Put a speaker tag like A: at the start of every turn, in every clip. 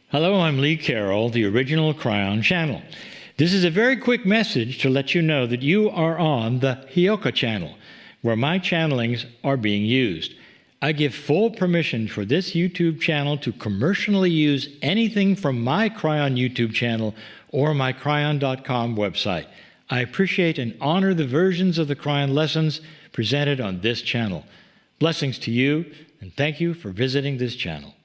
A: Hello, I'm Lee Carroll, the original Cryon channel. This is a very quick message to let you know that you are on the Hioka channel, where my channelings are being used. I give full permission for this YouTube channel to commercially use anything from my Cryon YouTube channel or my Cryon.com website. I appreciate and honor the versions of the Cryon lessons presented on this channel. Blessings to you, and thank you for visiting this channel.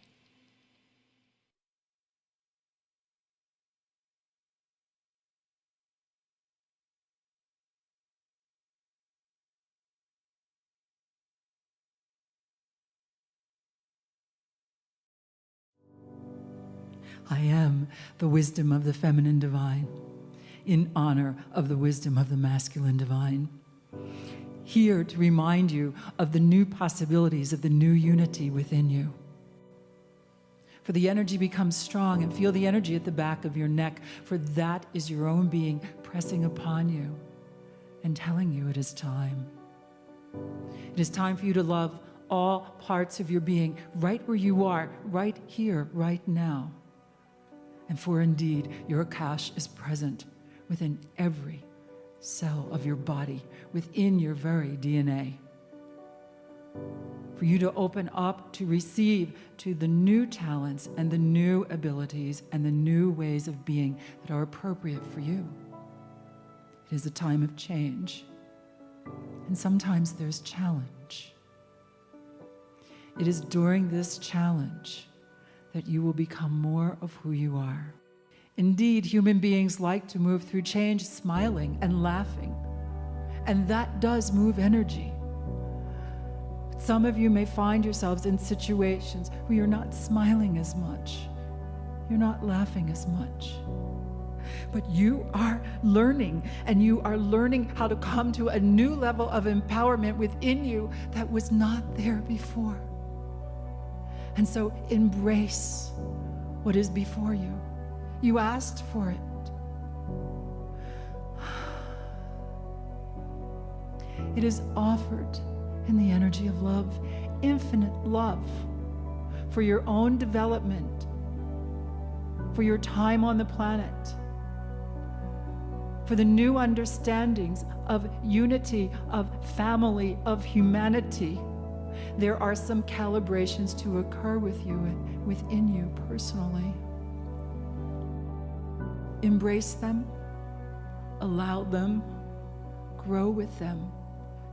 B: I am the wisdom of the feminine divine, in honor of the wisdom of the masculine divine. Here to remind you of the new possibilities of the new unity within you. For the energy becomes strong, and feel the energy at the back of your neck, for that is your own being pressing upon you and telling you it is time. It is time for you to love all parts of your being right where you are, right here, right now. And for indeed, your Akash is present within every cell of your body, within your very DNA. For you to open up to receive to the new talents and the new abilities and the new ways of being that are appropriate for you. It is a time of change, and sometimes there's challenge. It is during this challenge that you will become more of who you are. Indeed, human beings like to move through change smiling and laughing, and that does move energy. But some of you may find yourselves in situations where you're not smiling as much, you're not laughing as much, but you are learning, and you are learning how to come to a new level of empowerment within you that was not there before. And so embrace what is before you. You asked for it. It is offered in the energy of love, infinite love, for your own development, for your time on the planet, for the new understandings of unity, of family, of humanity. There are some calibrations to occur with you, within you personally. Embrace them, allow them, grow with them.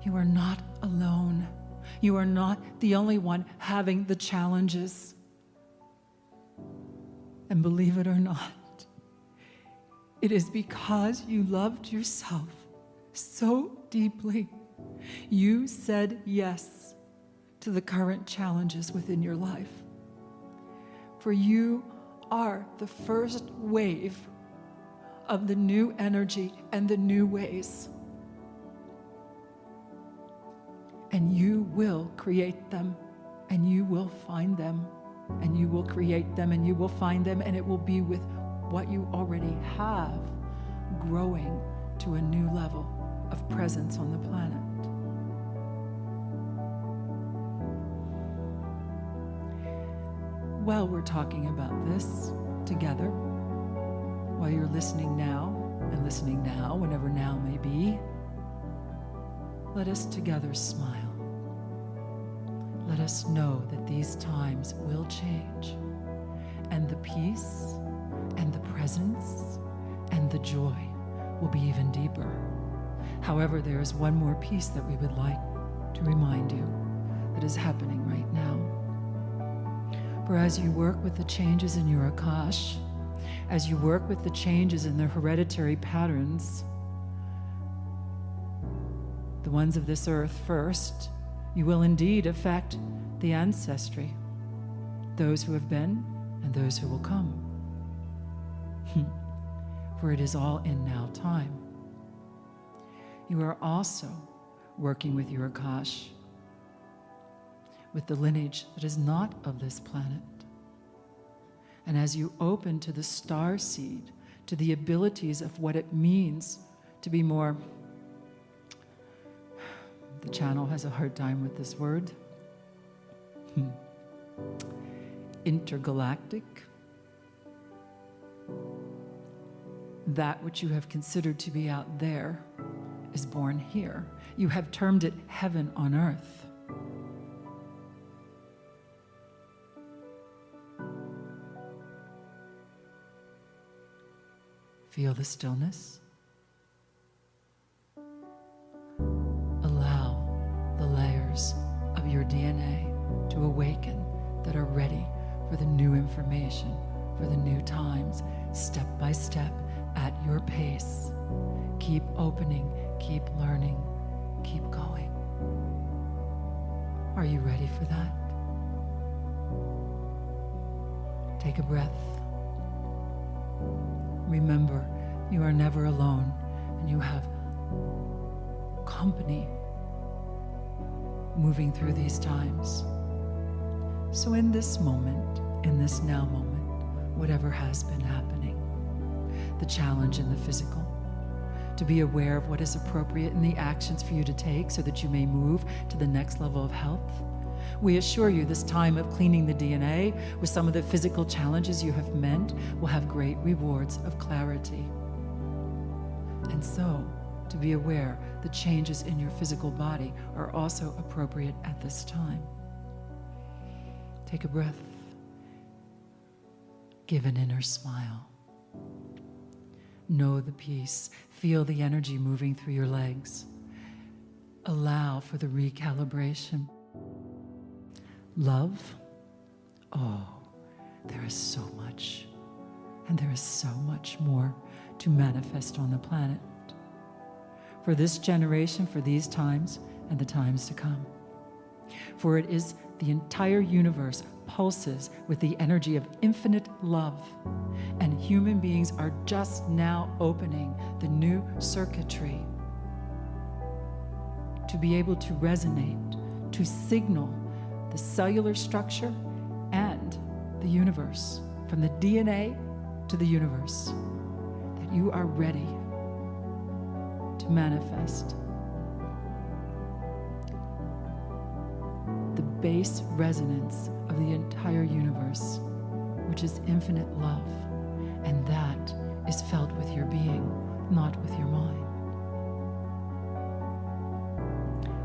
B: You are not alone. You are not the only one having the challenges. And believe it or not, it is because you loved yourself so deeply, you said yes to the current challenges within your life. For you are the first wave of the new energy and the new ways. And you will create them, and you will find them, and you will create them, and you will find them, and it will be with what you already have, growing to a new level of presence on the planet. While we're talking about this together, while you're listening now, and listening now, whenever now may be, let us together smile. Let us know that these times will change, and the peace, and the presence, and the joy will be even deeper. However, there is one more piece that we would like to remind you that is happening right now. For as you work with the changes in your Akash, as you work with the changes in the hereditary patterns, the ones of this earth first, you will indeed affect the ancestry, those who have been and those who will come. For it is all in now time. You are also working with your Akash, with the lineage that is not of this planet. And as you open to the star seed, to the abilities of what it means to be more, the channel has a hard time with this word, intergalactic, That which you have considered to be out there is born here. You have termed it heaven on earth. Feel the stillness. Allow the layers of your DNA to awaken that are ready for the new information, for the new times, step by step, at your pace. Keep opening, keep learning, keep going. Are you ready for that? Take a breath. Remember, you are never alone, and you have company moving through these times. So in this moment, in this now moment, whatever has been happening, the challenge in the physical, to be aware of what is appropriate in the actions for you to take so that you may move to the next level of health. We assure you this time of cleaning the DNA with some of the physical challenges you have met will have great rewards of clarity. And so, to be aware the changes in your physical body are also appropriate at this time. Take a breath. Give an inner smile. Know the peace. Feel the energy moving through your legs. Allow for the recalibration. Love, oh, there is so much, and there is so much more to manifest on the planet for this generation, for these times, and the times to come. For it is the entire universe pulses with the energy of infinite love, and human beings are just now opening the new circuitry to be able to resonate, to signal the cellular structure and the universe, from the DNA to the universe, that you are ready to manifest the base resonance of the entire universe, which is infinite love, and that is felt with your being, not with your mind.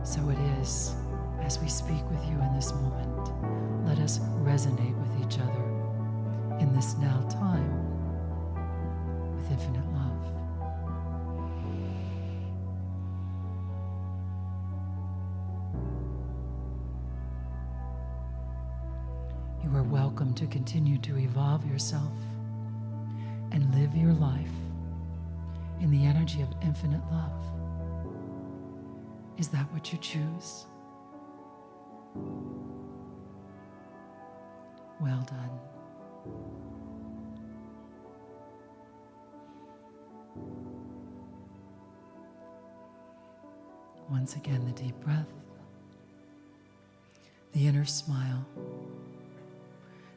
B: So it is. As we speak with you in this moment, let us resonate with each other in this now time with infinite love. You are welcome to continue to evolve yourself and live your life in the energy of infinite love. Is that what you choose? Well done. Once again, the deep breath, the inner smile,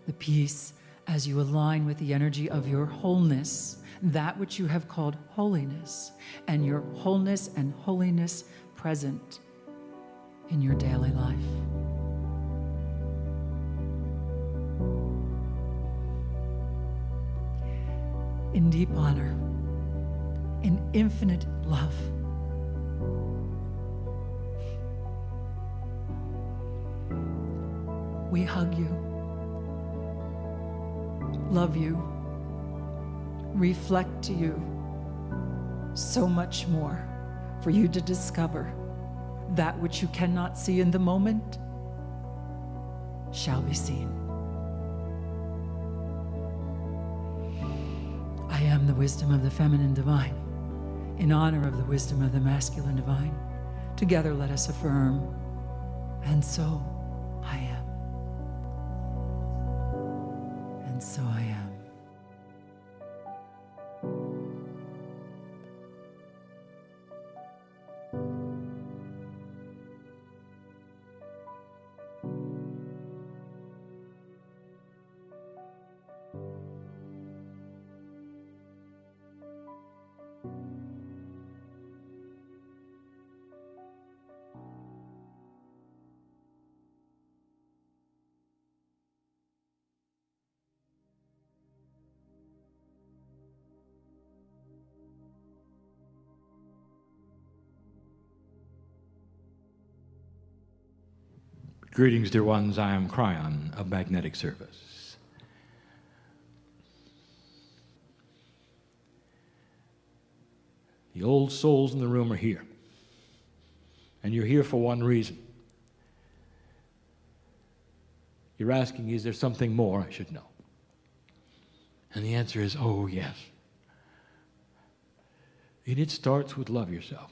B: the peace as you align with the energy of your wholeness, that which you have called holiness, and your wholeness and holiness present in your daily life. In deep honor, in infinite love, we hug you, love you, reflect to you so much more for you to discover. That which you cannot see in the moment shall be seen. I am the wisdom of the feminine divine, in honor of the wisdom of the masculine divine. Together let us affirm, and so I am. And so I am.
A: Greetings, dear ones. I am Cryon of Magnetic Service. The old souls in the room are here. And you're here for one reason. You're asking, is there something more I should know? And the answer is, oh, yes. And it starts with love yourself.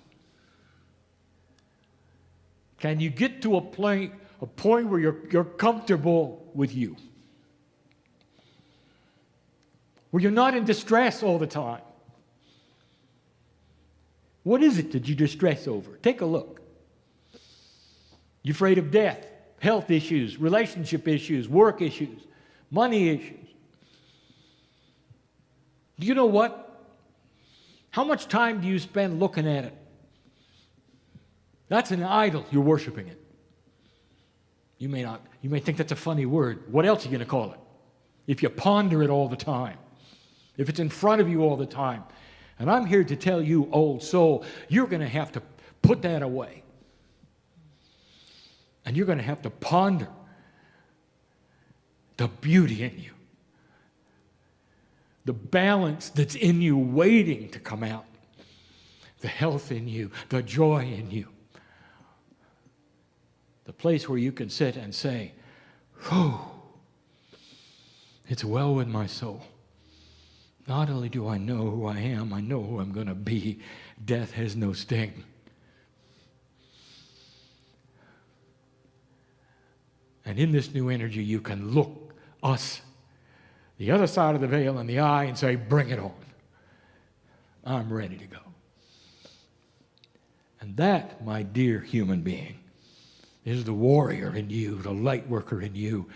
A: Can you get to a point where you're comfortable with you? Where you're not in distress all the time? What is it that you distress over? Take a look. You're afraid of death, health issues, relationship issues, work issues, money issues. Do you know what? How much time do you spend looking at it? That's an idol. You're worshiping it. You may think that's a funny word. What else are you going to call it? If you ponder it all the time, if it's in front of you all the time. And I'm here to tell you, old soul, you're going to have to put that away. And you're going to have to ponder the beauty in you, the balance that's in you waiting to come out, the health in you, the joy in you. The place where you can sit and say, oh, it's well with my soul. Not only do I know who I am, I know who I'm going to be. Death has no sting. And in this new energy, you can look us, the other side of the veil, in the eye and say, bring it on. I'm ready to go. And that, my dear human being, is the warrior in you, the light worker in you,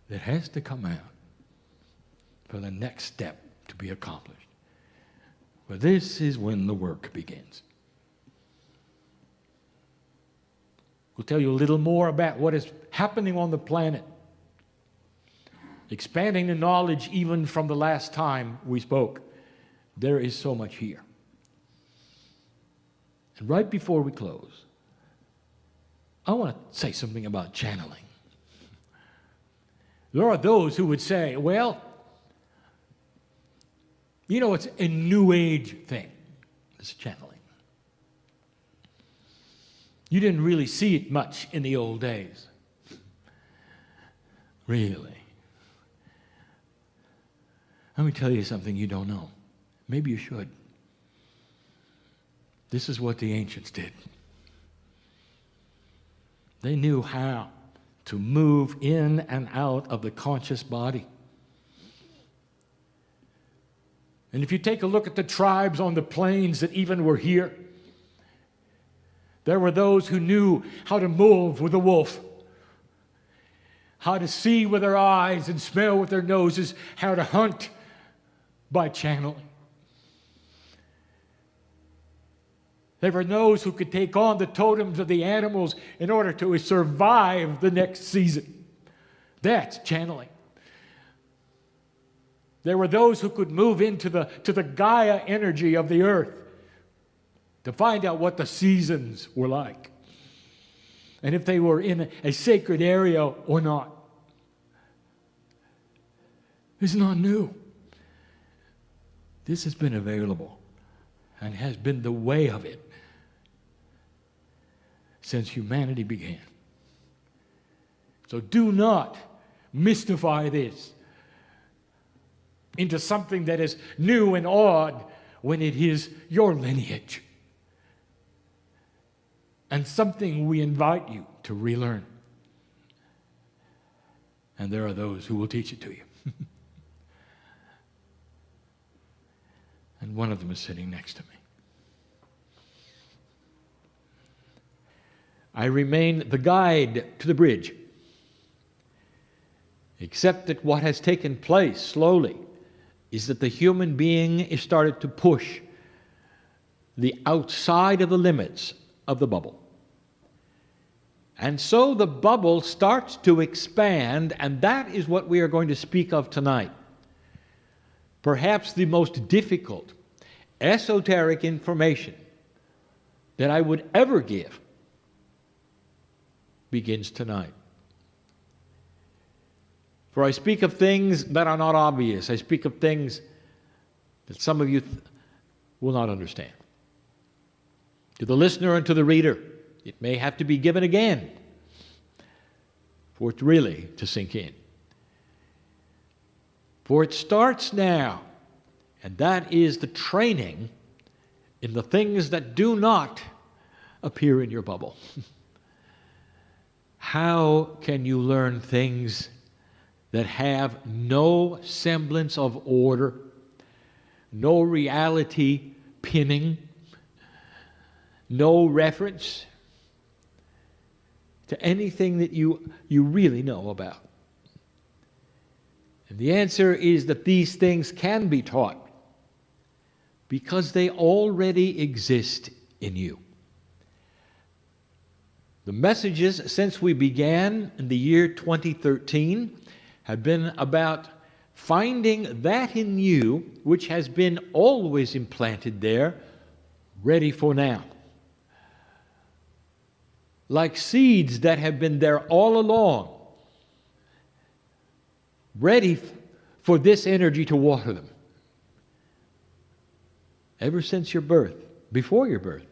A: that has to come out for the next step to be accomplished. But this is when the work begins. We'll tell you a little more about what is happening on the planet, expanding the knowledge even from the last time we spoke. There is so much here. And right before we close, I want to say something about channeling. There are those who would say, well, you know, it's a new age thing, this channeling. You didn't really see it much in the old days. Really. Let me tell you something you don't know. Maybe you should. This is what the ancients did. They knew how to move in and out of the conscious body. And if you take a look at the tribes on the plains that even were here, there were those who knew how to move with a wolf, how to see with their eyes and smell with their noses, how to hunt by channeling. There were those who could take on the totems of the animals in order to survive the next season. That's channeling. There were those who could move into the Gaia energy of the earth to find out what the seasons were like, and if they were in a sacred area or not. This is not new. This has been available and has been the way of it since humanity began. So do not mystify this into something that is new and odd when it is your lineage, and something we invite you to relearn. And there are those who will teach it to you. And one of them is sitting next to me. I remain the guide to the bridge, except that what has taken place slowly is that the human being is started to push the outside of the limits of the bubble. And so the bubble starts to expand, and that is what we are going to speak of tonight. Perhaps the most difficult, esoteric information that I would ever give begins tonight. For I speak of things that are not obvious. I speak of things that some of you will not understand. To the listener and to the reader, it may have to be given again for it really to sink in. For it starts now, and that is the training in the things that do not appear in your bubble. How can you learn things that have no semblance of order, no reality pinning, no reference to anything that you really know about? And the answer is that these things can be taught because they already exist in you. The messages since we began in the year 2013 have been about finding that in you which has been always implanted there, ready for now. Like seeds that have been there all along, ready for this energy to water them. Ever since your birth, before your birth,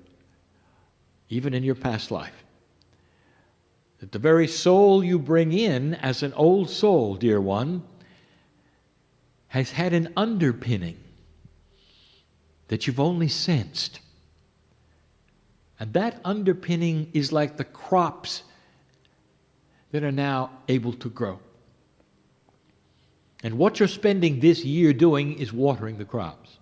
A: even in your past life. That the very soul you bring in as an old soul, dear one, has had an underpinning that you've only sensed. And that underpinning is like the crops that are now able to grow. And what you're spending this year doing is watering the crops.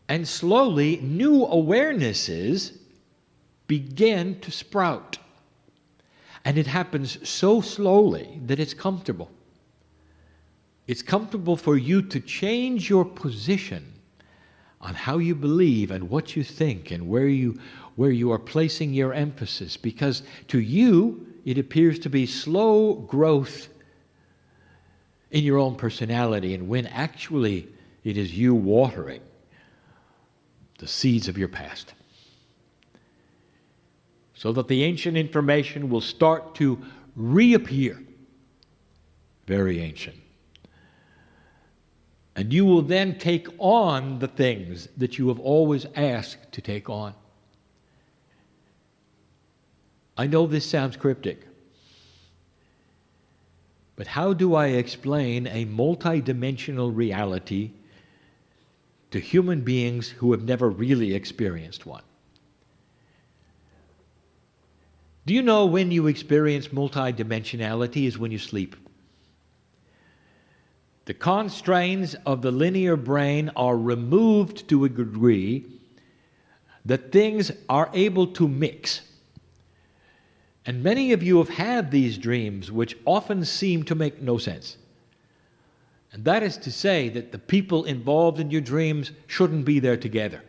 A: And slowly, new awarenesses begin to sprout. And it happens so slowly that it's comfortable. It's comfortable for you to change your position on how you believe and what you think and where you are placing your emphasis. Because to you, it appears to be slow growth in your own personality, and when actually it is you watering the seeds of your past. So that the ancient information will start to reappear, very ancient. And you will then take on the things that you have always asked to take on. I know this sounds cryptic, but how do I explain a multidimensional reality to human beings who have never really experienced one? Do you know when you experience multidimensionality is when you sleep? The constraints of the linear brain are removed to a degree that things are able to mix. And many of you have had these dreams which often seem to make no sense. And that is to say that the people involved in your dreams shouldn't be there together.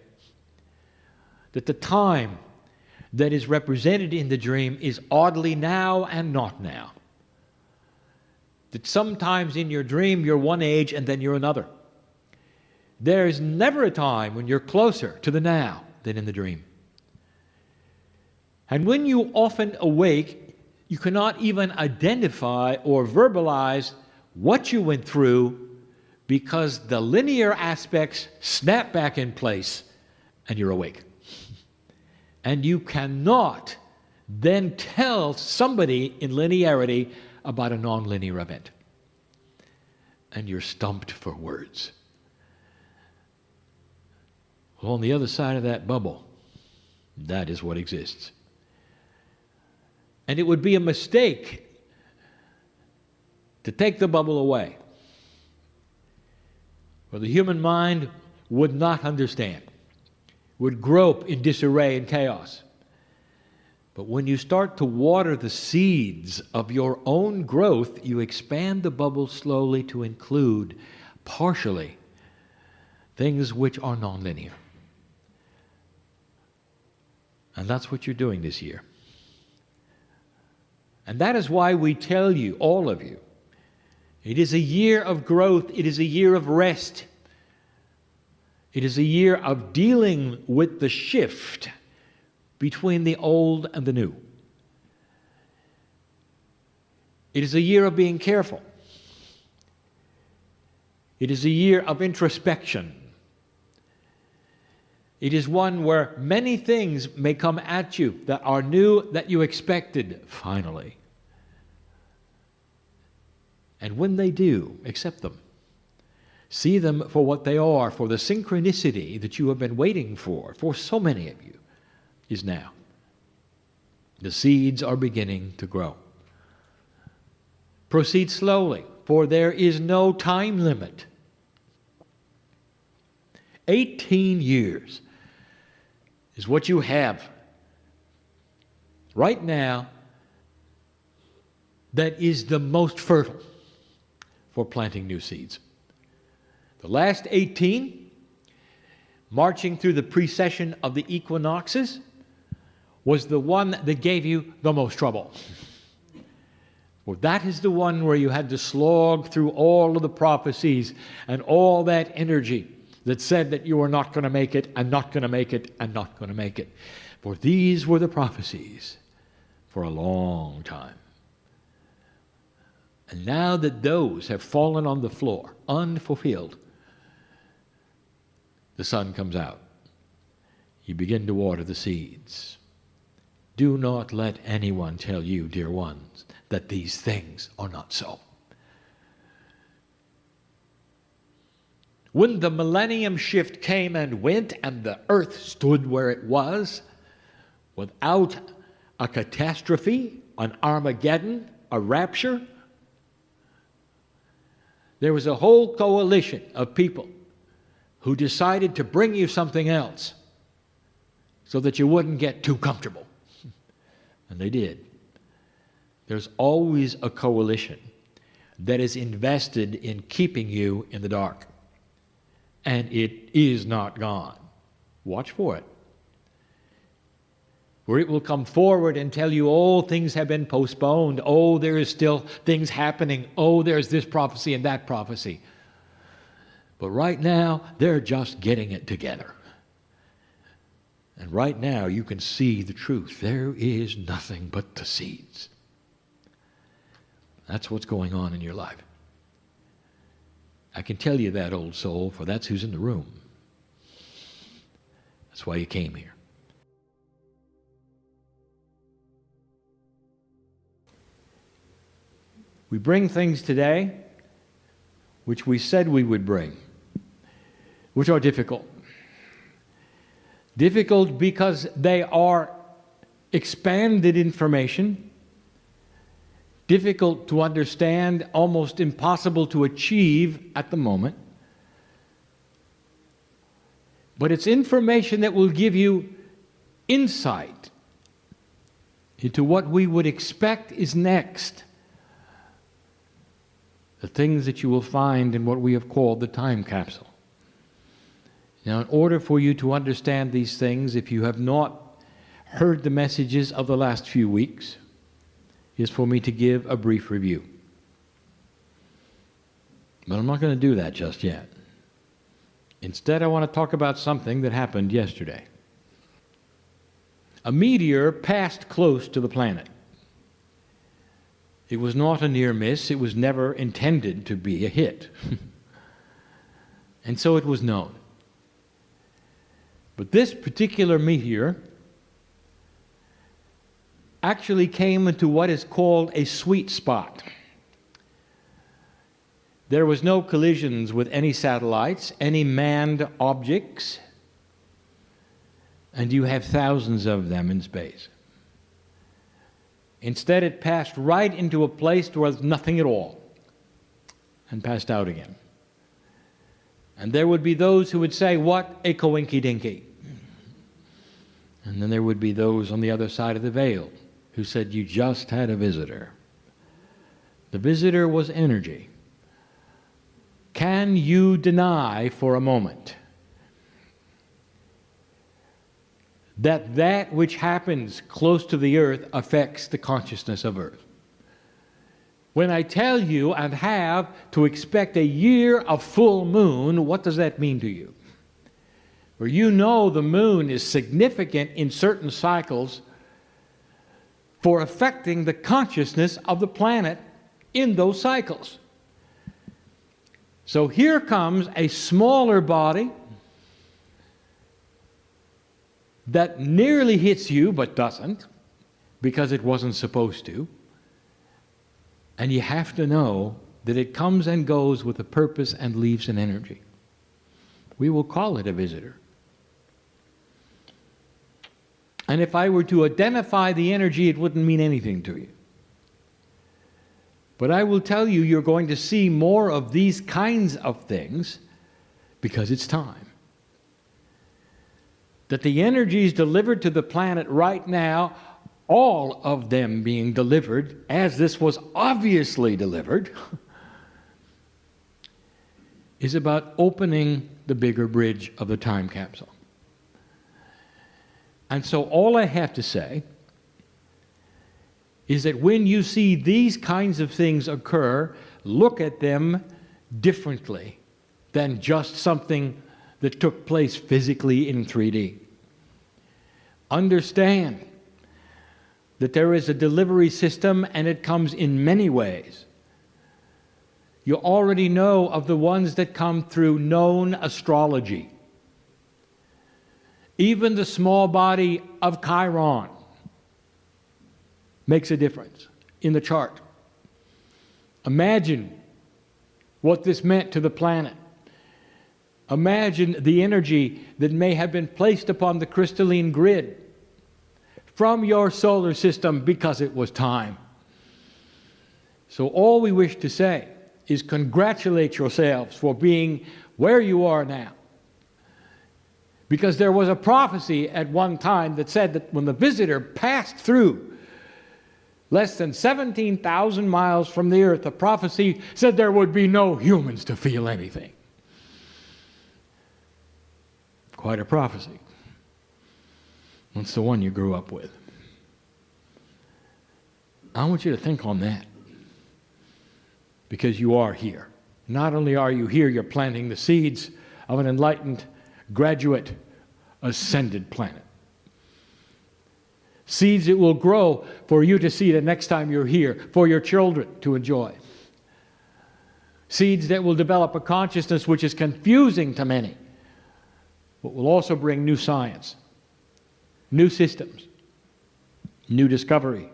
A: That the time that is represented in the dream is oddly now and not now. That sometimes in your dream you're one age and then you're another. There is never a time when you're closer to the now than in the dream. And when you often awake, you cannot even identify or verbalize what you went through because the linear aspects snap back in place and you're awake. And you cannot then tell somebody in linearity about a nonlinear event. And you're stumped for words. Well, on the other side of that bubble, that is what exists. And it would be a mistake to take the bubble away. For the human mind would not understand, would grope in disarray and chaos. But when you start to water the seeds of your own growth, you expand the bubble slowly to include, partially, things which are nonlinear. And that's what you're doing this year. And that is why we tell you, all of you, it is a year of growth, it is a year of rest. It is a year of dealing with the shift between the old and the new.
C: It is a year of being careful. It is a year of introspection. It is one where many things may come at you that are new, that you expected, finally. And when they do, accept them. See them for what they are, for the synchronicity that you have been waiting for so many of you, is now. The seeds are beginning to grow. Proceed slowly, for there is no time limit. 18 years is what you have right now that is the most fertile for planting new seeds. The last 18, marching through the precession of the equinoxes, was the one that gave you the most trouble. Well, that is the one where you had to slog through all of the prophecies and all that energy that said that you were not going to make it, and not going to make it, and not going to make it. For these were the prophecies for a long time. And now that those have fallen on the floor, unfulfilled, the sun comes out. You begin to water the seeds. Do not let anyone tell you, dear ones, that these things are not so. When the millennium shift came and went and the earth stood where it was, without a catastrophe, an Armageddon, a rapture, there was a whole coalition of people who decided to bring you something else so that you wouldn't get too comfortable. And they did. There's always a coalition that is invested in keeping you in the dark. And it is not gone. Watch for it. Where it will come forward and tell you, oh, things have been postponed. Oh, there is still things happening. Oh, there's this prophecy and that prophecy. But right now, they're just getting it together. And right now, you can see the truth. There is nothing but the seeds. That's what's going on in your life. I can tell you that, old soul, for that's who's in the room. That's why you came here. We bring things today which we said we would bring, which are difficult. Difficult because they are expanded information, difficult to understand, almost impossible to achieve at the moment. But it's information that will give you insight into what we would expect is next. The things that you will find in what we have called the time capsule. Now, in order for you to understand these things, if you have not heard the messages of the last few weeks, is for me to give a brief review. But I'm not going to do that just yet. Instead, I want to talk about something that happened yesterday. A meteor passed close to the planet. It was not a near miss. It was never intended to be a hit. And so it was known. But this particular meteor actually came into what is called a sweet spot. There was no collisions with any satellites, any manned objects, and you have thousands of them in space. Instead, it passed right into a place where there was nothing at all and passed out again. And there would be those who would say, what a coinky-dinky. And then there would be those on the other side of the veil who said, you just had a visitor. The visitor was energy. Can you deny for a moment that that which happens close to the earth affects the consciousness of earth? When I tell you and have to expect a year of full moon, what does that mean to you? Where you know the moon is significant in certain cycles for affecting the consciousness of the planet in those cycles. So here comes a smaller body that nearly hits you but doesn't, because it wasn't supposed to. And you have to know that it comes and goes with a purpose and leaves an energy. We will call it a visitor. And if I were to identify the energy, it wouldn't mean anything to you. But I will tell you, you're going to see more of these kinds of things because it's time. That the energies delivered to the planet right now, all of them being delivered, as this was obviously delivered, is about opening the bigger bridge of the time capsule. And so all I have to say is that when you see these kinds of things occur, look at them differently than just something that took place physically in 3D. Understand that there is a delivery system, and it comes in many ways. You already know of the ones that come through known astrology. Even the small body of Chiron makes a difference in the chart. Imagine what this meant to the planet. Imagine the energy that may have been placed upon the crystalline grid from your solar system because it was time. So all we wish to say is congratulate yourselves for being where you are now. Because there was a prophecy at one time that said that when the visitor passed through less than 17,000 miles from the earth, the prophecy said there would be no humans to feel anything. Quite a prophecy. It's the one you grew up with. I want you to think on that. Because you are here. Not only are you here, you're planting the seeds of an enlightened, graduate, ascended planet. Seeds that will grow for you to see the next time you're here, for your children to enjoy. Seeds that will develop a consciousness which is confusing to many, but will also bring new science, new systems, new discovery,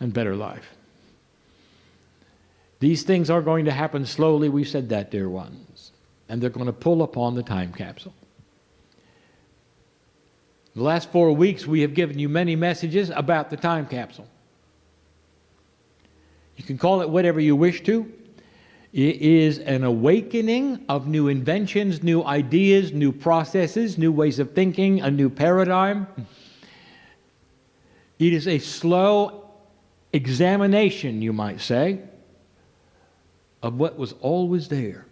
C: and better life. These things are going to happen slowly, we said that, dear ones, and they're going to pull upon the time capsule. The last 4 weeks, we have given you many messages about the time capsule. You can call it whatever you wish to. It is an awakening of new inventions, new ideas, new processes, new ways of thinking, a new paradigm. It is a slow examination, you might say, of what was always there.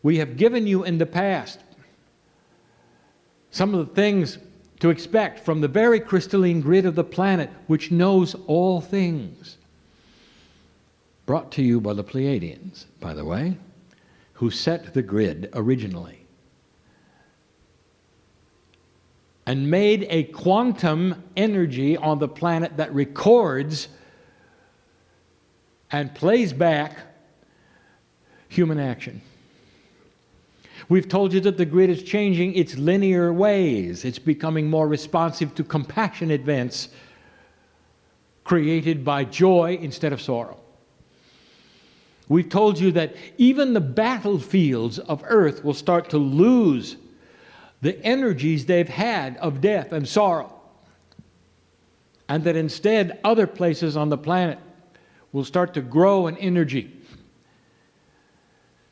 C: We have given you in the past some of the things to expect from the very crystalline grid of the planet, which knows all things. Brought to you by the Pleiadians, by the way, who set the grid originally and made a quantum energy on the planet that records and plays back human action. We've told you that the grid is changing its linear ways. It's becoming more responsive to compassion events created by joy instead of sorrow. We've told you that even the battlefields of Earth will start to lose the energies they've had of death and sorrow, and that instead other places on the planet will start to grow in energy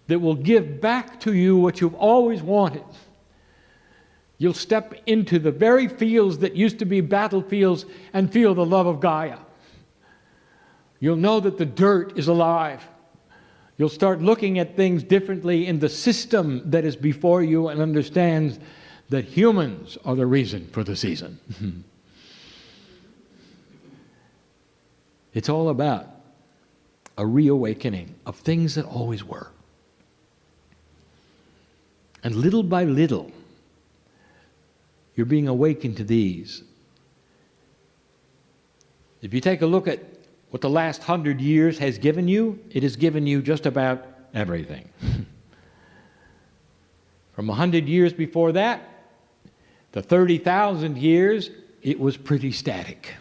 C: that will give back to you what you've always wanted. You'll step into the very fields that used to be battlefields and feel the love of Gaia. You'll know that the dirt is alive. You'll start looking at things differently in the system that is before you and understand that humans are the reason for the season. It's all about a reawakening of things that always were. And little by little, you're being awakened to these. If you take a look at what the last 100 years has given you, it has given you just about everything. From 100 years before that, to 30,000 years, it was pretty static.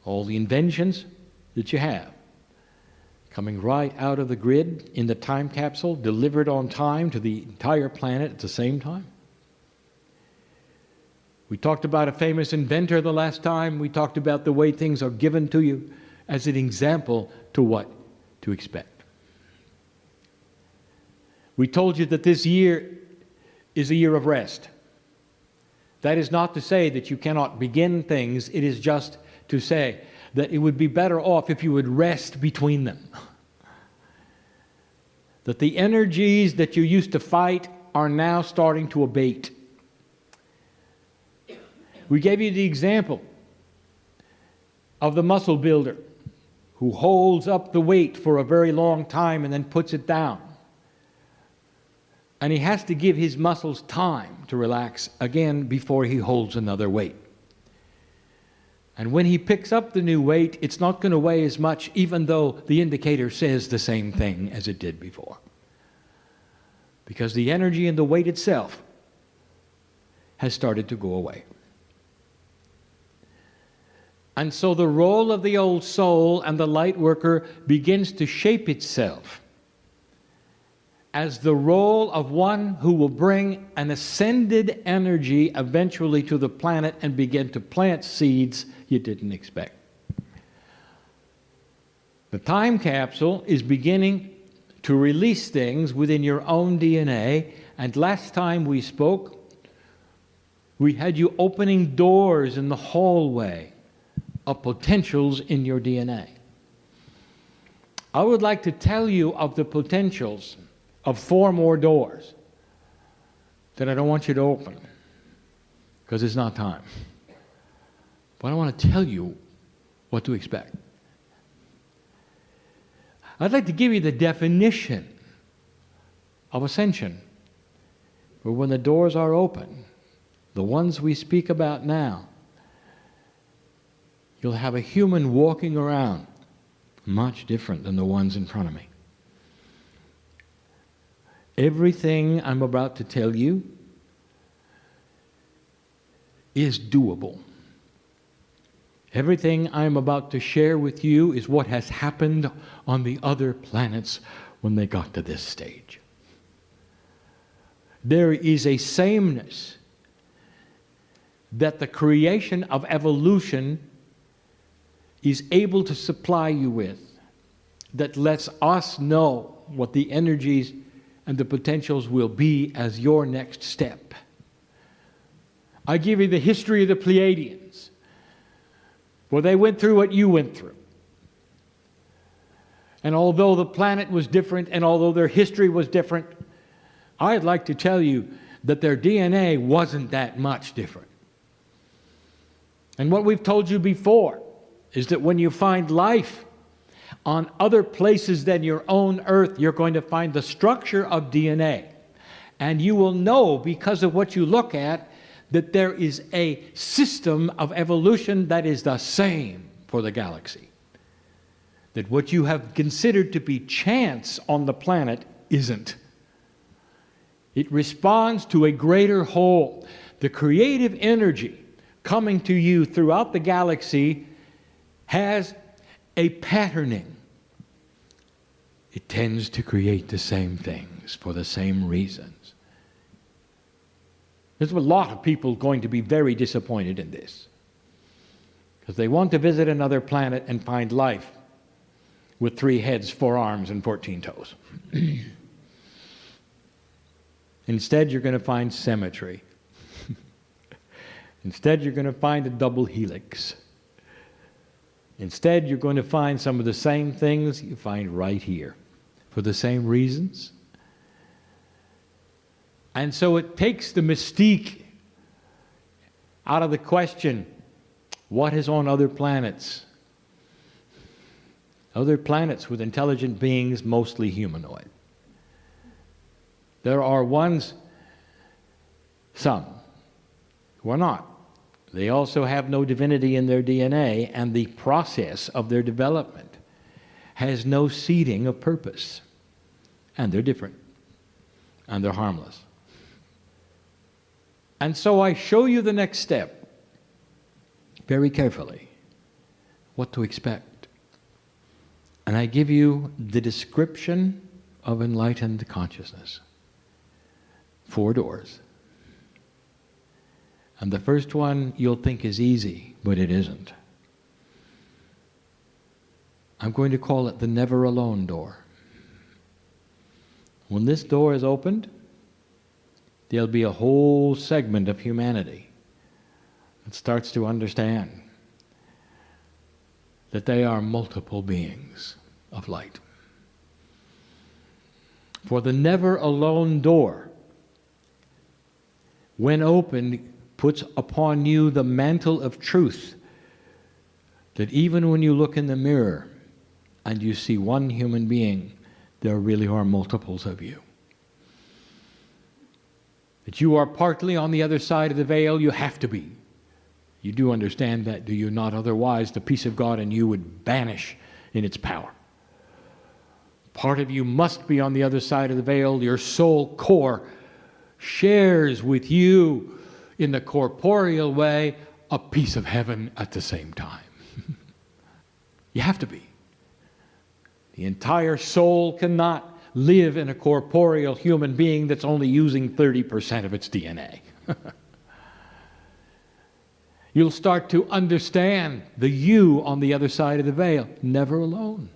C: All the inventions that you have coming right out of the grid in the time capsule, delivered on time to the entire planet at the same time. We talked about a famous inventor the last time. We talked about the way things are given to you as an example to what to expect. We told you that this year is a year of rest. That is not to say that you cannot begin things. It is just to say that it would be better off if you would rest between them. That the energies that you used to fight are now starting to abate. We gave you the example of the muscle builder who holds up the weight for a very long time and then puts it down. And he has to give his muscles time to relax again before he holds another weight. And when he picks up the new weight, it's not going to weigh as much, even though the indicator says the same thing as it did before. Because the energy in the weight itself has started to go away. And so the role of the old soul and the light worker begins to shape itself as the role of one who will bring an ascended energy eventually to the planet and begin to plant seeds you didn't expect. The time capsule is beginning to release things within your own DNA, and last time we spoke, we had you opening doors in the hallway of potentials in your DNA. I would like to tell you of the potentials of 4 more doors that I don't want you to open because it's not time. But I want to tell you what to expect. I'd like to give you the definition of ascension. But when the doors are open, the ones we speak about now, you'll have a human walking around much different than the ones in front of me. Everything I'm about to tell you is doable. Everything I'm about to share with you is what has happened on the other planets when they got to this stage. There is a sameness that the creation of evolution is able to supply you with that lets us know what the energies and the potentials will be as your next step. I give you the history of the Pleiadians, where they went through what you went through. And although the planet was different and although their history was different, I'd like to tell you that their DNA wasn't that much different. And what we've told you before is that when you find life on other places than your own Earth, you're going to find the structure of DNA. And you will know, because of what you look at, that there is a system of evolution that is the same for the galaxy. That what you have considered to be chance on the planet isn't. It responds to a greater whole. The creative energy coming to you throughout the galaxy has a patterning. It tends to create the same things for the same reasons. There's a lot of people going to be very disappointed in this because they want to visit another planet and find life with 3 heads, 4 arms, and 14 toes. Instead, you're going to find symmetry. Instead, you're going to find a double helix. Instead, you're going to find some of the same things you find right here for the same reasons. And so it takes the mystique out of the question, what is on other planets? Other planets with intelligent beings, mostly humanoid. There are ones, some, who are not. They also have no divinity in their DNA, and the process of their development has no seeding of purpose. And they're different, and they're harmless. And so I show you the next step very carefully, what to expect. And I give you the description of enlightened consciousness. 4 doors. And the first one you'll think is easy, but it isn't. I'm going to call it the never alone door. When this door is opened, there'll be a whole segment of humanity that starts to understand that they are multiple beings of light. For the never alone door, when opened, puts upon you the mantle of truth that even when you look in the mirror and you see one human being, there really are multiples of you. That you are partly on the other side of the veil, you have to be. You do understand that, do you not? Otherwise, the peace of God in you would vanish in its power. Part of you must be on the other side of the veil. Your soul core shares with you in the corporeal way a piece of heaven at the same time. You have to be. The entire soul cannot live in a corporeal human being that's only using 30% of its DNA. You'll start to understand the you on the other side of the veil, never alone.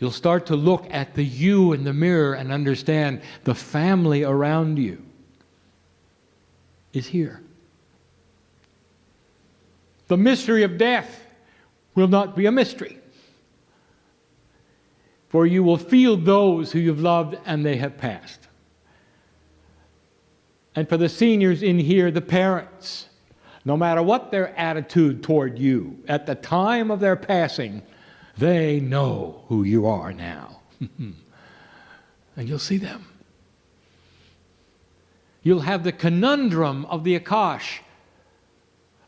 C: You'll start to look at the you in the mirror and understand the family around you is here. The mystery of death will not be a mystery. For you will feel those who you've loved and they have passed. And for the seniors in here, the parents, no matter what their attitude toward you, at the time of their passing, they know who you are now. And you'll see them. You'll have the conundrum of the Akash,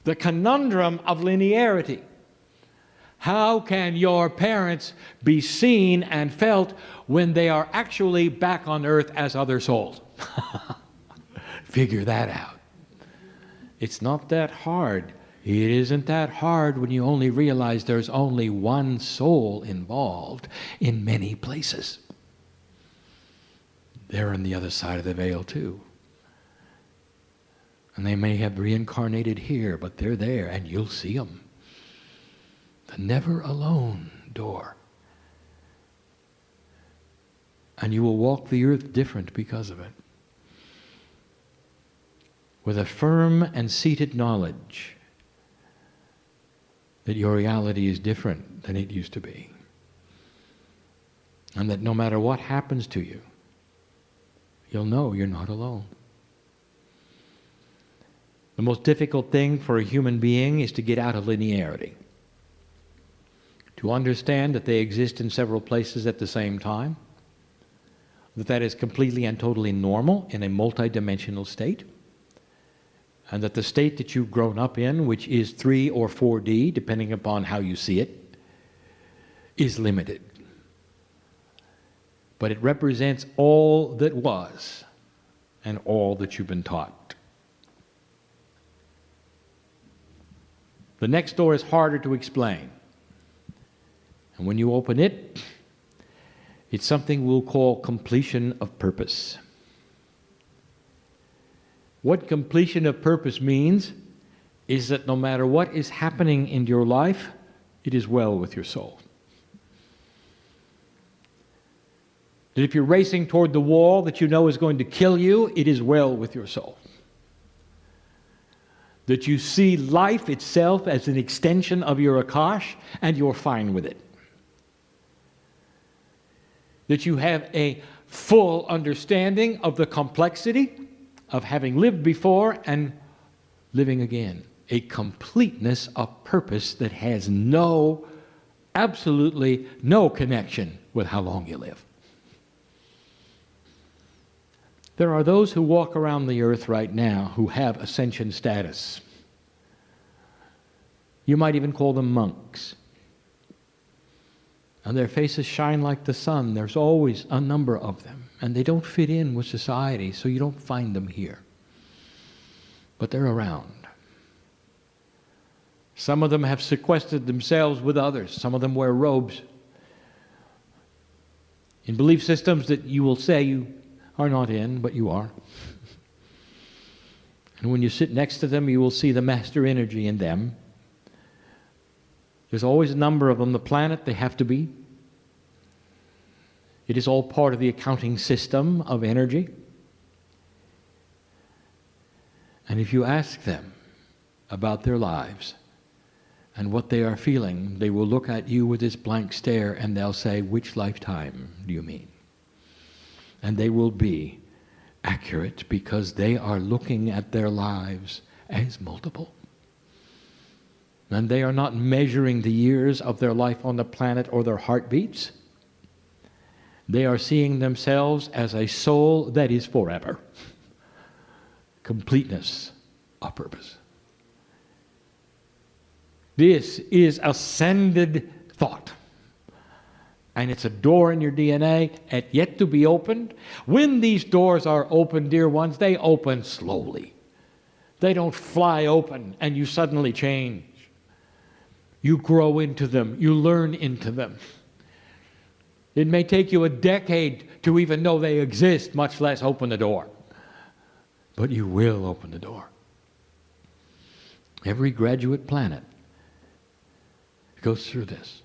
C: the conundrum of linearity. How can your parents be seen and felt when they are actually back on earth as other souls? Figure that out. It's not that hard. It isn't that hard when you only realize there's only one soul involved in many places. They're on the other side of the veil too. And they may have reincarnated here, but they're there and you'll see them. The never alone door. And you will walk the earth different because of it. With a firm and seated knowledge that your reality is different than it used to be. And that no matter what happens to you, you'll know you're not alone. The most difficult thing for a human being is to get out of linearity. To understand that they exist in several places at the same time. That is completely and totally normal in a multidimensional state. And that the state that you've grown up in, which is 3 or 4D, depending upon how you see it, is limited. But it represents all that was and all that you've been taught. The next door is harder to explain. And when you open it, it's something we'll call completion of purpose. What completion of purpose means is that no matter what is happening in your life, it is well with your soul. That if you're racing toward the wall that you know is going to kill you, it is well with your soul. That you see life itself as an extension of your Akash and you're fine with it. That you have a full understanding of the complexity of having lived before and living again. A completeness of purpose that has absolutely no connection with how long you live. There are those who walk around the earth right now who have ascension status. You might even call them monks. And their faces shine like the sun. There's always a number of them. And they don't fit in with society, so you don't find them here. But they're around. Some of them have sequestered themselves with others. Some of them wear robes. In belief systems that you will say you are not in, but you are. And when you sit next to them, you will see the master energy in them. There's always a number of them. The planet, they have to be. It is all part of the accounting system of energy. And if you ask them about their lives and what they are feeling, they will look at you with this blank stare and they'll say, "Which lifetime do you mean?" And they will be accurate because they are looking at their lives as multiple. And they are not measuring the years of their life on the planet or their heartbeats. They are seeing themselves as a soul that is forever. Completeness of purpose. This is ascended thought. And it's a door in your DNA yet to be opened. When these doors are open, dear ones, they open slowly. They don't fly open and you suddenly change. You grow into them. You learn into them. It may take you a decade to even know they exist, much less open the door. But you will open the door. Every graduate planet goes through this.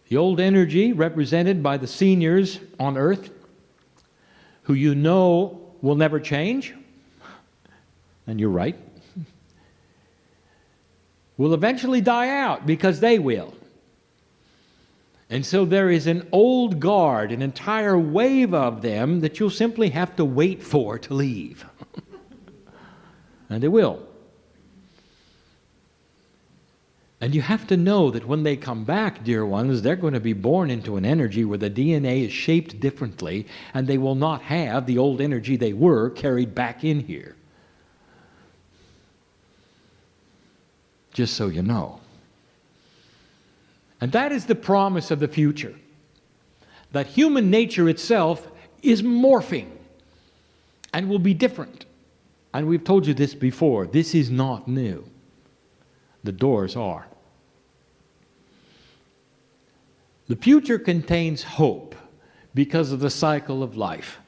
C: The old energy represented by the seniors on Earth, who you know will never change, and you're right, will eventually die out because they will. And so there is an old guard, an entire wave of them that you'll simply have to wait for to leave. And they will. And you have to know that when they come back, dear ones, they're going to be born into an energy where the DNA is shaped differently, and they will not have the old energy they were carried back in here. Just so you know. And that is the promise of the future. That human nature itself is morphing and will be different. And we've told you this before. This is not new. The doors are. The future contains hope because of the cycle of life.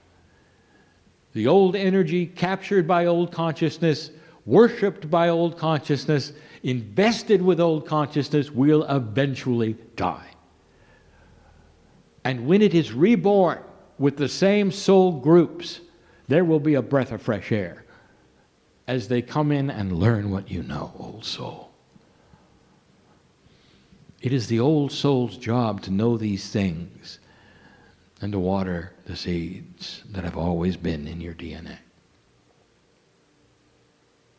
C: The old energy captured by old consciousness, worshipped by old consciousness, invested with old consciousness will eventually die. And when it is reborn with the same soul groups, there will be a breath of fresh air as they come in and learn what you know, old soul. It is the old soul's job to know these things and to water the seeds that have always been in your DNA.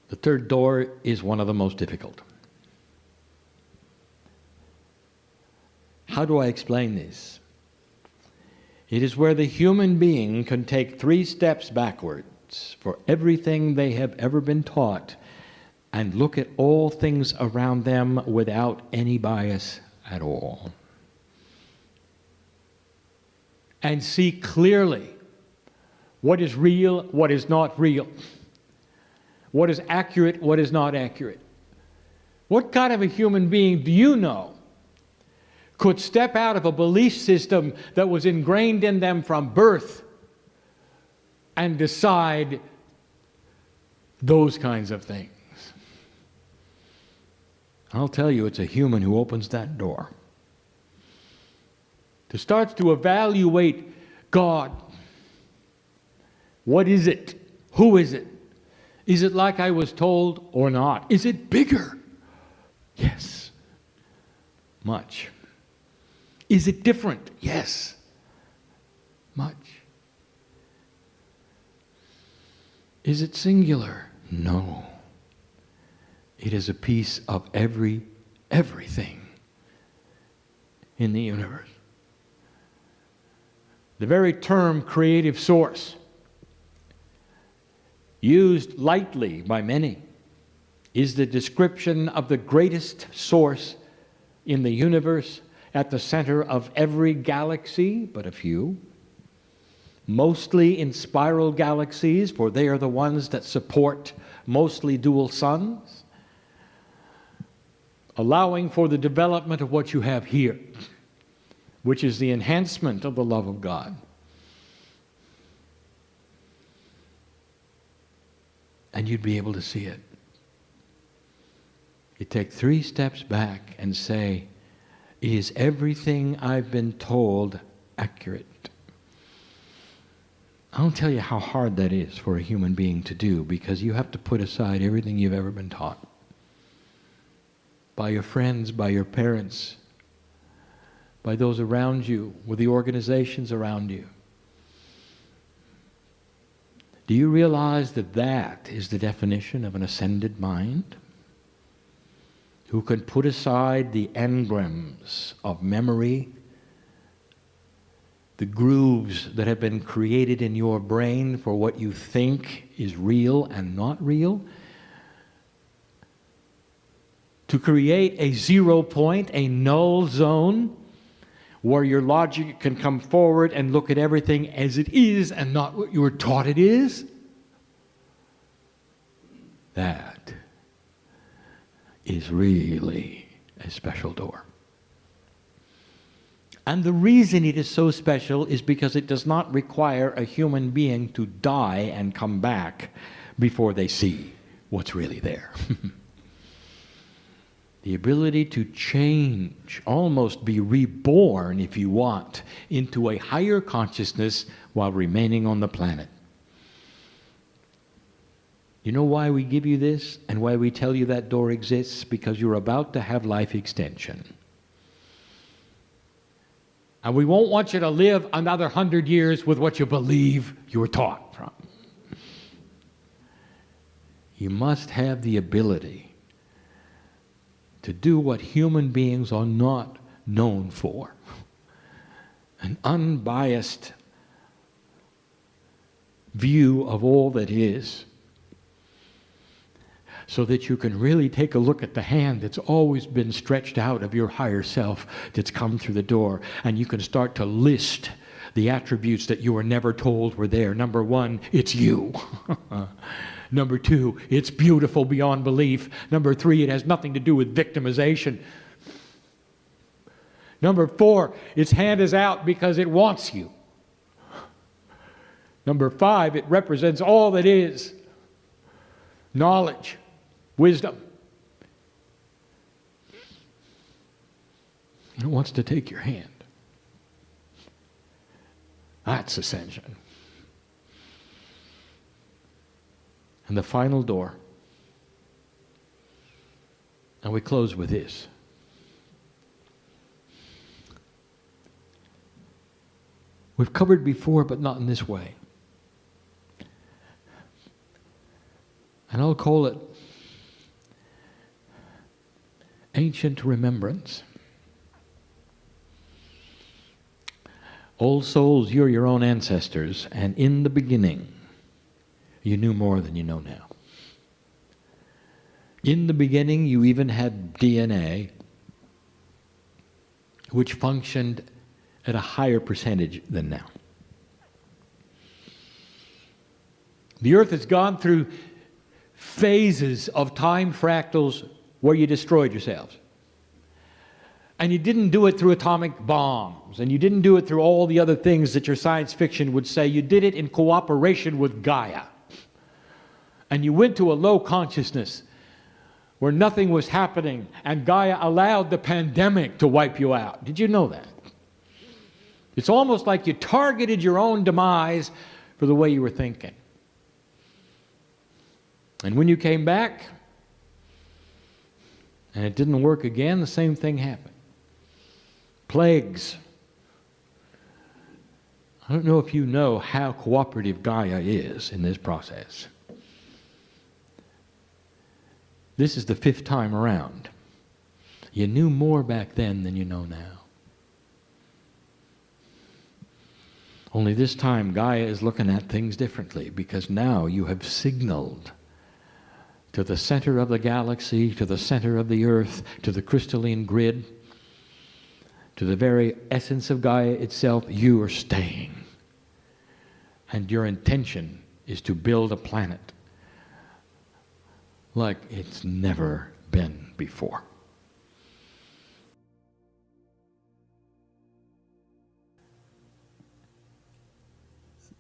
C: The third door is one of the most difficult. How do I explain this? It is where the human being can take 3 steps backwards for everything they have ever been taught and look at all things around them without any bias at all. And see clearly what is real, what is not real. What is accurate, what is not accurate. What kind of a human being do you know could step out of a belief system that was ingrained in them from birth and decide those kinds of things? I'll tell you, it's a human who opens that door. To start to evaluate God. What is it? Who is it? Is it like I was told or not? Is it bigger? Yes. Much. Is it different? Yes. Much. Is it singular? No. It is a piece of everything in the universe. The very term creative source, used lightly by many, is the description of the greatest source in the universe at the center of every galaxy, but a few, mostly in spiral galaxies, for they are the ones that support mostly dual suns, allowing for the development of what you have here, which is the enhancement of the love of God. And you'd be able to see it. You take 3 steps back and say, is everything I've been told accurate? I don't tell you how hard that is for a human being to do, because you have to put aside everything you've ever been taught. By your friends, by your parents, by those around you, with the organizations around you. Do you realize that that is the definition of an ascended mind? Who can put aside the engrams of memory, the grooves that have been created in your brain for what you think is real and not real, to create a 0 point, a null zone, where your logic can come forward and look at everything as it is and not what you were taught it is? That is really a special door. And the reason it is so special is because it does not require a human being to die and come back before they see what's really there. The ability to change, almost be reborn, if you want, into a higher consciousness while remaining on the planet. You know why we give you this and why we tell you that door exists? Because you're about to have life extension. And we won't want you to live another 100 years with what you believe you were taught from. You must have the ability to do what human beings are not known for. An unbiased view of all that is, so that you can really take a look at the hand that's always been stretched out of your higher self that's come through the door, and you can start to list the attributes that you were never told were there. Number 1, it's you. Number 2, it's beautiful beyond belief. Number 3, it has nothing to do with victimization. Number 4, its hand is out because it wants you. Number 5, it represents all that is. Knowledge, wisdom. And it wants to take your hand. That's ascension. And the final door. And we close with this. We've covered before, but not in this way. And I'll call it ancient remembrance. Old souls, you're your own ancestors, and in the beginning, you knew more than you know now. In the beginning, you even had DNA, which functioned at a higher percentage than now. The earth has gone through phases of time fractals where you destroyed yourselves. And you didn't do it through atomic bombs, and you didn't do it through all the other things that your science fiction would say. You did it in cooperation with Gaia. And you went to a low consciousness where nothing was happening, and Gaia allowed the pandemic to wipe you out. Did you know that? It's almost like you targeted your own demise for the way you were thinking. And when you came back, and it didn't work again, the same thing happened. Plagues. I don't know if you know how cooperative Gaia is in this process. This is the 5th time around. You knew more back then than you know now. Only this time Gaia is looking at things differently, because now you have signaled to the center of the galaxy, to the center of the earth, to the crystalline grid, to the very essence of Gaia itself, you are staying. And your intention is to build a planet like it's never been before.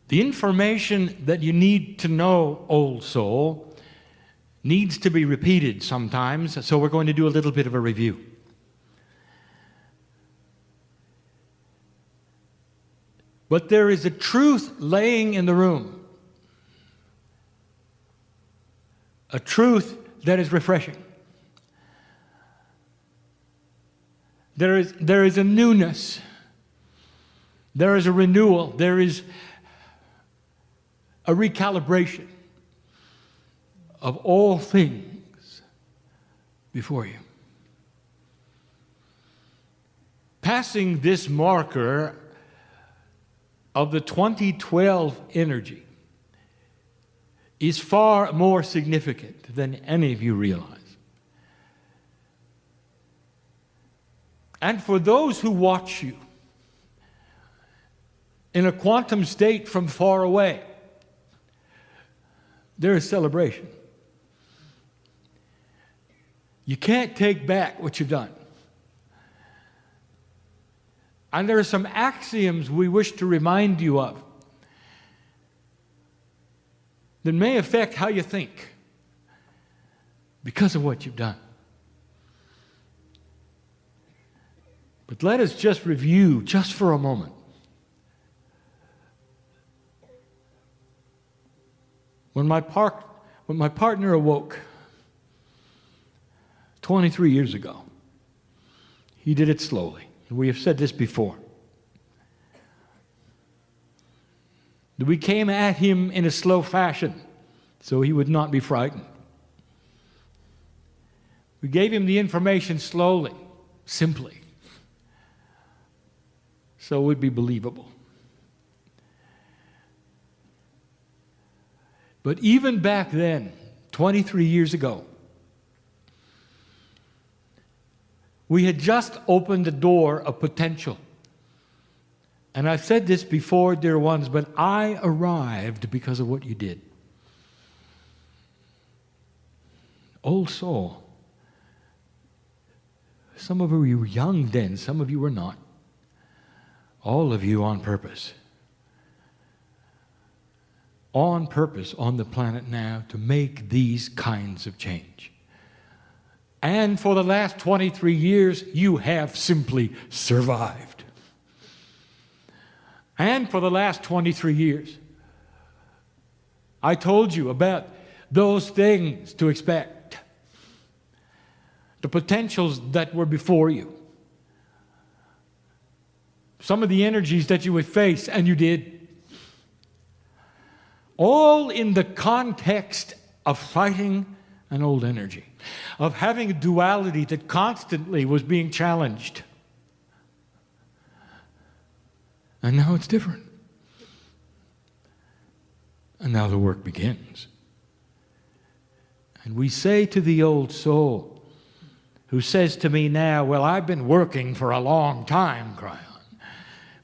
C: The information that you need to know, old soul, needs to be repeated sometimes, so we're going to do a little bit of a review. But there is a truth laying in the room, a truth that is refreshing. There is a newness, there is a renewal, there is a recalibration of all things before you. Passing this marker of the 2012 energy is far more significant than any of you realize. And for those who watch you in a quantum state from far away, there is celebration. You can't take back what you've done. And there are some axioms we wish to remind you of that may affect how you think because of what you've done. But let us just review just for a moment. When my partner awoke 23 years ago, he did it slowly. We have said this before. We came at him in a slow fashion so he would not be frightened. We gave him the information slowly, simply, so it would be believable. But even back then, 23 years ago, we had just opened the door of potential. And I've said this before, dear ones, but I arrived because of what you did. Old soul. Some of you were young then, some of you were not. All of you on purpose. On purpose on the planet now to make these kinds of change. And for the last 23 years, you have simply survived. And for the last 23 years, I told you about those things to expect, the potentials that were before you, some of the energies that you would face, and you did. All in the context of fighting an old energy, of having a duality that constantly was being challenged. And now it's different. And now the work begins. And we say to the old soul, who says to me now, well, I've been working for a long time, Cryon.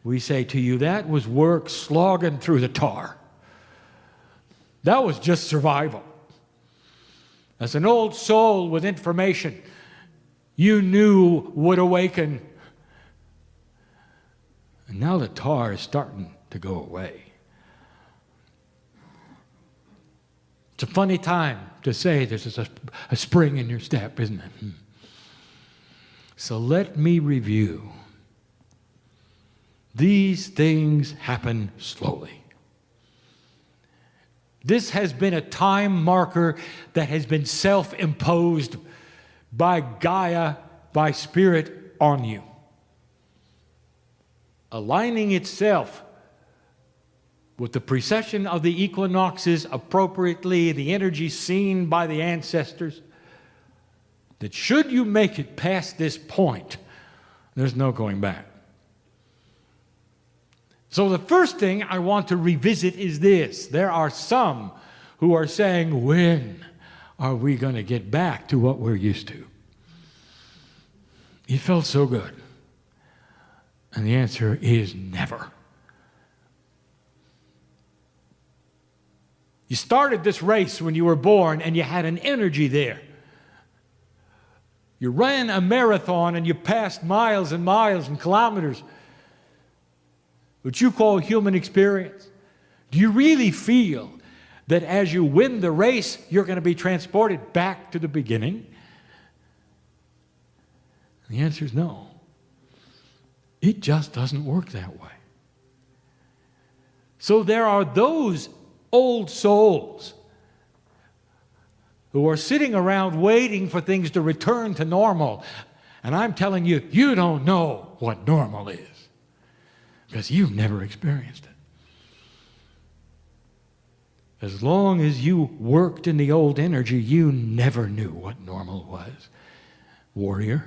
C: We say to you, that was work slogging through the tar. That was just survival. As an old soul with information you knew would awaken. And now the tar is starting to go away. It's a funny time to say there's a spring in your step, isn't it? So let me review. These things happen slowly. This has been a time marker that has been self-imposed by Gaia, by Spirit, on you. Aligning itself with the precession of the equinoxes appropriately, the energy seen by the ancestors, that should you make it past this point, there's no going back. So the first thing I want to revisit is this. There are some who are saying, when? are we going to get back to what we're used to? It felt so good. And the answer is never. You started this race when you were born and you had an energy there. You ran a marathon and you passed miles and miles and kilometers, which you call human experience. Do you really feel that as you win the race, you're going to be transported back to the beginning? The answer is no. It just doesn't work that way. So there are those old souls who are sitting around waiting for things to return to normal. And I'm telling you, you don't know what normal is because you've never experienced it. As long as you worked in the old energy, you never knew what normal was. Warrior,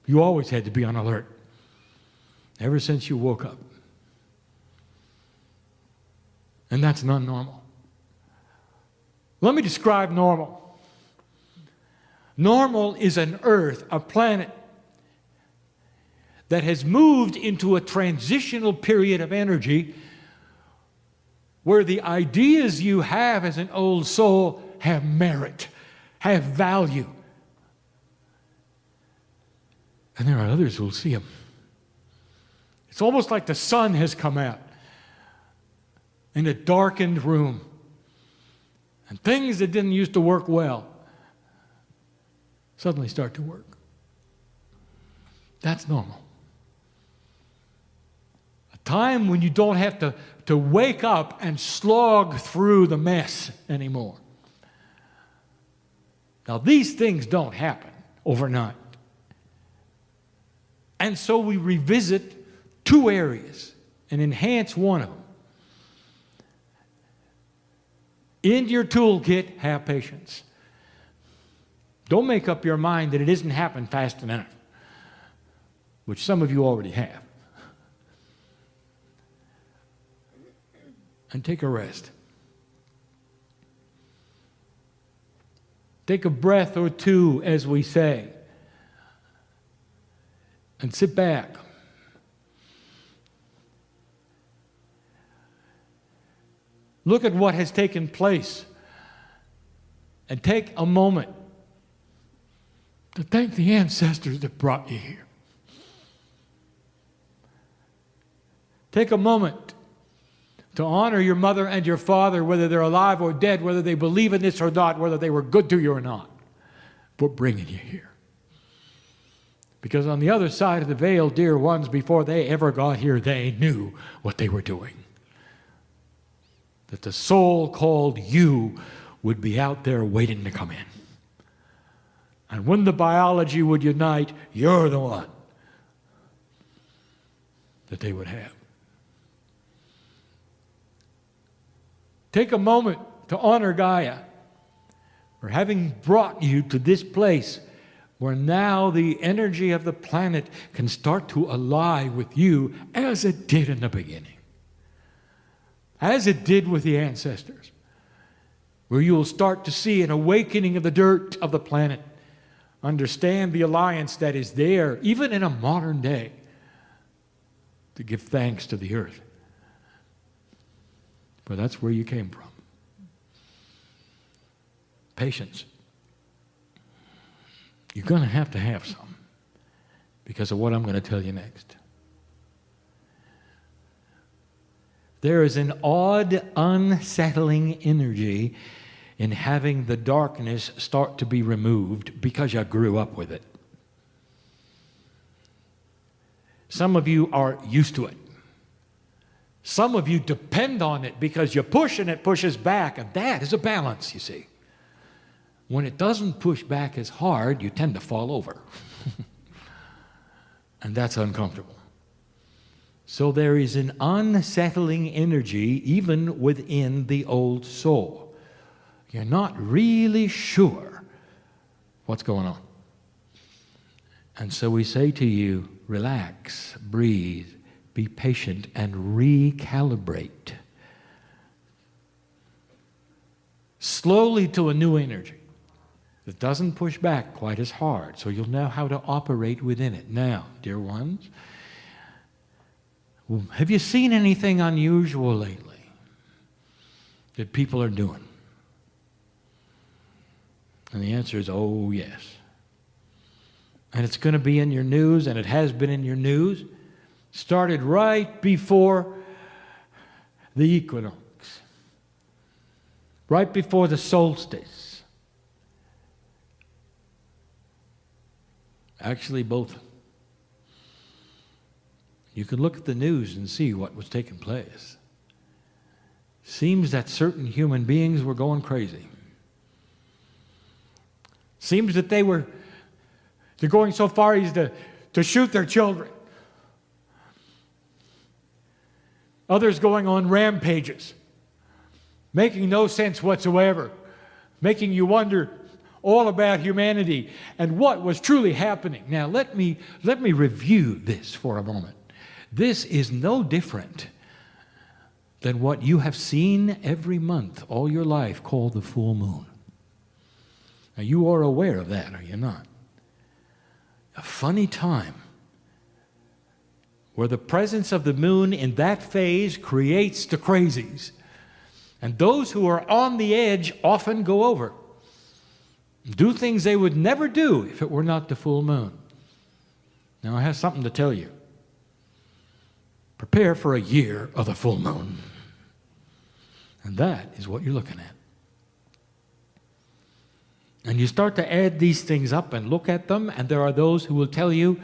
C: you always had to be on alert ever since you woke up. And that's not normal. Let me describe normal. Normal is an earth, a planet that has moved into a transitional period of energy where the ideas you have as an old soul have merit, have value. And there are others who will see them. It's almost like the sun has come out in a darkened room. And things that didn't used to work well suddenly start to work. That's normal. A time when you don't have to wake up and slog through the mess anymore. Now, these things don't happen overnight. And so we revisit two areas and enhance one of them. In your toolkit, have patience. Don't make up your mind that it isn't happening fast enough, which some of you already have. And take a rest. Take a breath or two, as we say, and sit back. Look at what has taken place and take a moment to thank the ancestors that brought you here. Take a moment to honor your mother and your father, whether they're alive or dead, whether they believe in this or not, whether they were good to you or not, for bringing you here. Because on the other side of the veil, dear ones, before they ever got here, they knew what they were doing. That the soul called you would be out there waiting to come in. And when the biology would unite, you're the one that they would have. Take a moment to honor Gaia for having brought you to this place where now the energy of the planet can start to ally with you as it did in the beginning. As it did with the ancestors, where you will start to see an awakening of the dirt of the planet, understand the alliance that is there, even in a modern day, to give thanks to the earth. For that's where you came from. Patience. You're going to have some because of what I'm going to tell you next. There is an odd, unsettling energy in having the darkness start to be removed because you grew up with it. Some of you are used to it. Some of you depend on it because you push and it pushes back, and that is a balance, you see. When it doesn't push back as hard, you tend to fall over. And that's uncomfortable. So there is an unsettling energy even within the old soul. You're not really sure what's going on. And so we say to you, relax, breathe, be patient, and recalibrate. slowly to a new energy that doesn't push back quite as hard, so you'll know how to operate within it. Now, dear ones, have you seen anything unusual lately that people are doing? And the answer is, oh, yes. And it's going to be in your news, and it has been in your news. Started right before the equinox, right before the solstice. Actually, both. You can look at the news and see what was taking place. Seems that certain human beings were going crazy. Seems that they're going so far as to shoot their children. Others going on rampages, making no sense whatsoever, making you wonder all about humanity and what was truly happening. Now let me review this for a moment. This is no different than what you have seen every month all your life called the full moon. Now you are aware of that, are you not? A funny time where the presence of the moon in that phase creates the crazies. And those who are on the edge often go over. Do things they would never do if it were not the full moon. Now I have something to tell you. Prepare for a year of the full moon. And that is what you're looking at. And you start to add these things up and look at them, and there are those who will tell you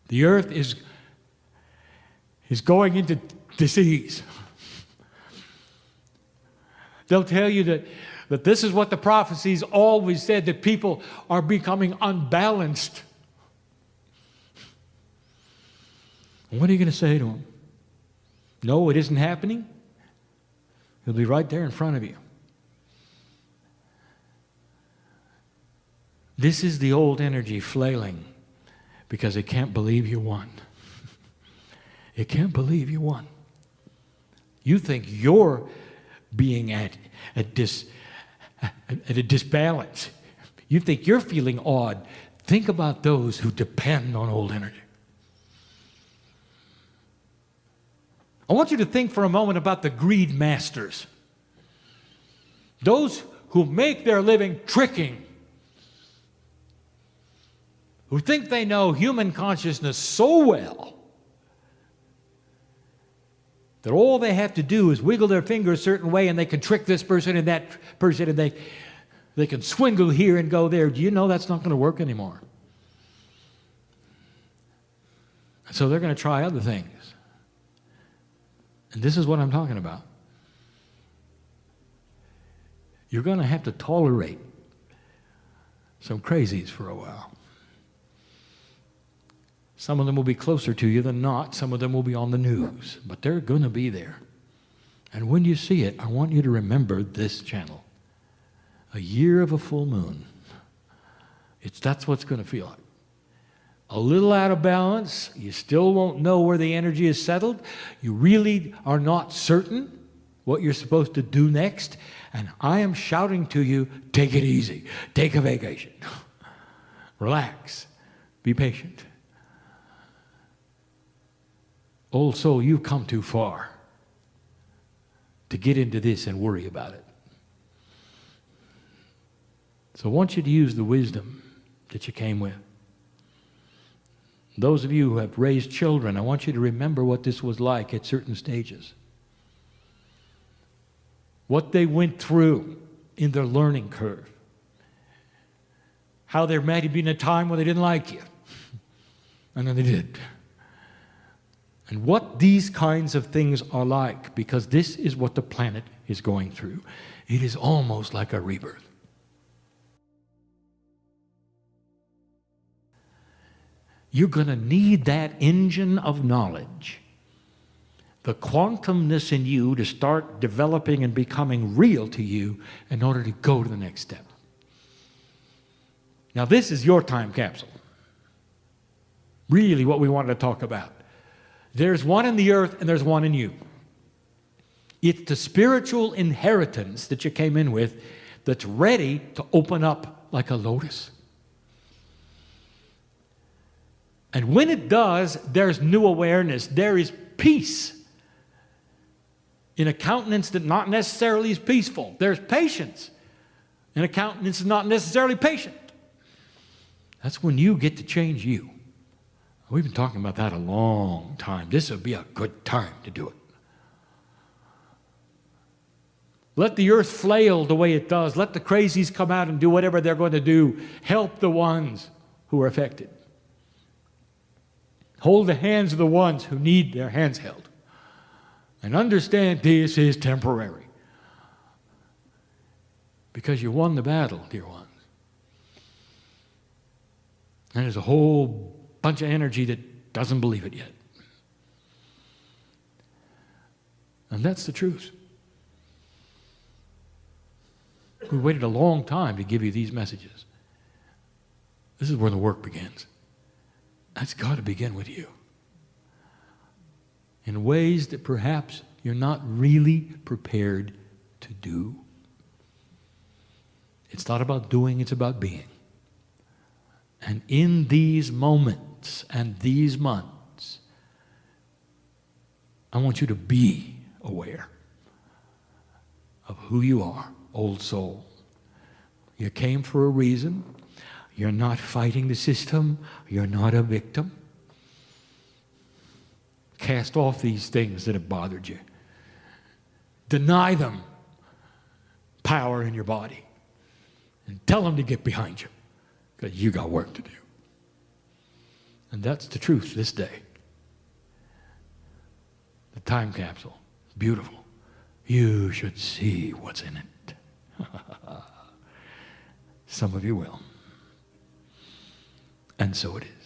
C: the earth is going into disease. They'll tell you that this is what the prophecies always said, that people are becoming unbalanced. What are you going to say to them? No, it isn't happening. It'll be right there in front of you. This is the old energy flailing because it can't believe you won. It can't believe you won. You think you're being at a disbalance. You think you're feeling odd. Think about those who depend on old energy. I want you to think for a moment about the greed masters. Those who make their living tricking, who think they know human consciousness so well that all they have to do is wiggle their finger a certain way and they can trick this person and that person, and they can swindle here and go there. Do you know that's not going to work anymore? So they're going to try other things. And this is what I'm talking about. You're going to have to tolerate some crazies for a while. Some of them will be closer to you than not. Some of them will be on the news. But they're going to be there. And when you see it, I want you to remember this channel. A year of a full moon. That's what it's going to feel like. A little out of balance. You still won't know where the energy is settled. You really are not certain what you're supposed to do next. And I am shouting to you, take it easy. Take a vacation. Relax. Be patient. Old soul, you've come too far to get into this and worry about it. So I want you to use the wisdom that you came with. Those of you who have raised children, I want you to remember what this was like at certain stages. What they went through in their learning curve. How there might have been a time when they didn't like you. And then they did. And what these kinds of things are like, because this is what the planet is going through. It is almost like a rebirth. You're going to need that engine of knowledge, the quantumness in you, to start developing and becoming real to you in order to go to the next step. Now, this is your time capsule. Really what we wanted to talk about. There's one in the earth and there's one in you. It's the spiritual inheritance that you came in with that's ready to open up like a lotus. And when it does, there's new awareness. There is peace in a countenance that not necessarily is peaceful. There's patience in a countenance that's not necessarily patient. That's when you get to change you. We've been talking about that a long time. This would be a good time to do it. Let the earth flail the way it does. Let the crazies come out and do whatever they're going to do. Help the ones who are affected. Hold the hands of the ones who need their hands held. And understand this is temporary. Because you won the battle, dear ones. And there's a whole bunch of energy that doesn't believe it yet. And that's the truth. We waited a long time to give you these messages. This is where the work begins. That's got to begin with you. In ways that perhaps you're not really prepared to do. It's not about doing, it's about being. And in these moments and these months, I want you to be aware of who you are, old soul. You came for a reason. You're not fighting the system. You're not a victim. Cast off these things that have bothered you. Deny them power in your body. And tell them to get behind you. Because you got work to do. And that's the truth this day. The time capsule. Beautiful. You should see what's in it. Some of you will. And so it is.